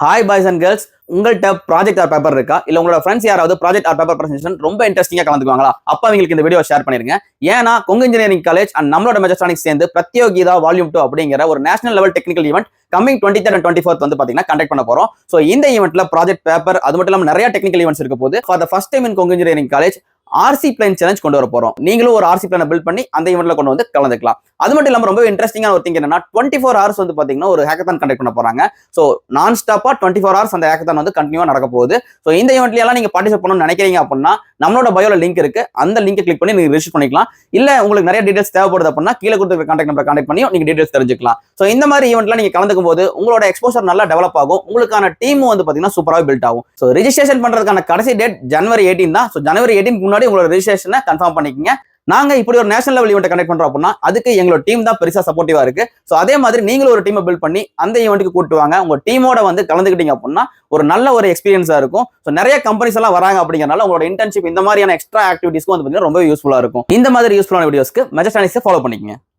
Hi boys and girls, உங்கள்கிட்ட project R paper இருக்கா? இல்ல உங்களோட ஃப்ரெண்ட்ஸ் யாராவது ப்ராஜெக்ட் ஆர் பேப்பர் பிரசன்டேஷன் ரொம்ப இன்ட்ரெஸ்டிங்கா கலந்துக்குவாங்களா? அப்ப அவங்களுக்கு இந்த வீடியோ ஷேர் பண்ணிருங்க. ஏன்னா கொங்கு இன்ஜினியரிங் காலேஜ் அண்ட் நம்மளோட மெஜஸ்டானிக்ஸ் சேர்ந்து பிரத்யோகிதா வால்யூம் 2 அப்படிங்கிற ஒரு national level technical event coming 23rd and 24th வந்து பாத்தீங்கன்னா கண்டக்ட் பண்ண போறோம். சோ இந்த ஈவெண்ட்ல ப்ராஜெக்ட் பேப்பர் அது மட்டும் இல்லாம நிறைய டெக்னிக்கல் ஈவெண்ட்ஸ் இருக்க போது for the first time in Kongu engineering college RC plan challenge கொண்டு வர போறோம். நீங்களும் ஒரு ஆர்சி பிளான பில்ட் பண்ணி அந்த ஈவெண்ட்ல கொண்டு வந்து கலந்துக்கலாம். அது மட்டும் இல்லாம ரொம்ப இன்ட்ரெஸ்டிங்கான ஒரு திங் என்னன்னா 24 hours வந்து பாத்தீங்கன்னா ஒரு ஹேக்கத்தான் கண்டக்ட் பண்ண போறாங்க. சோ நான் ஸ்டாப்பா 24 hours அந்த ஹேக்கத்தான் வந்து கண்டினியூவா நடக்க போகுது. சோ இந்த ஈவெண்ட்ல எல்லாம் நீங்க பார்ட்டிசிபேட் பண்ணணும்னு நினைக்கிறீங்க அப்படின்னா நம்மளோட பயோல லிங்க் இருக்கு, அந்த லிங்கை கிளிக் பண்ணி நீங்க ரெஜிஸ்டர் பண்ணிக்கலாம். இல்ல உங்களுக்கு நிறைய டீடைல்ஸ் தேவைப்படுது அப்படின்னா கீழே கொடுத்துருக்க கான்டாக்ட் நம்பரை கான்டாக்ட் பண்ணி நீங்க டீடைல்ஸ் தெரிஞ்சுக்கலாம். சோ இந்த மாதிரி ஈவெண்ட்ல நீங்க கலந்துக்கும் போது உங்களோட எக்ஸ்போசர் நல்லா டெவலப் ஆகும், உங்களுக்கான டீமும் வந்து பாத்தீங்கன்னா சூப்பராக பில்ட் ஆகும். சோ ரெஜிஸ்ட்ரேஷன் பண்றதுக்கான கடைசி டேட் January 18 தான். சோ January 18 முன்னாடி உங்களோட ரெஜிஸ்ட்ரேஷனை கன்ஃபார்ம் பண்ணிக்கங்க. நாங்க இப்படி ஒரு நேஷனல் லெவல் ஈவெண்ட் கண்டக்ட் பண்றோம் அப்படின்னா அதுக்கு எங்களோட டீம் தான் பெருசா சப்போர்ட்டிவா இருக்கு. சோ அதே மாதிரி நீங்களும் ஒரு டீமை பில்ட் பண்ணி அந்த ஈவெண்ட்டுக்கு கூட்டு வாங்க. உங்க டீமோட வந்து கலந்துக்கிட்டீங்க அப்படின்னா ஒரு நல்ல ஒரு எக்ஸ்பீரியன்ஸா இருக்கும். சோ நிறைய கம்பெனிஸ் எல்லாம் வராங்க அப்படிங்கறனால உங்களோட இன்டர்ன்ஷிப் இந்த மாதிரியான எக்ஸ்ட்ரா ஆக்டிவிட்டிஸ்க்கு வந்து ரொம்ப யூஸ்ஃபுல்லா இருக்கும். இந்த மாதிரி யூஸ்ஃபுல்லான வீடியோஸ்க்கு மெஜஸ்டானிக்ஸ் ஃபாலோ பண்ணிக்கங்க.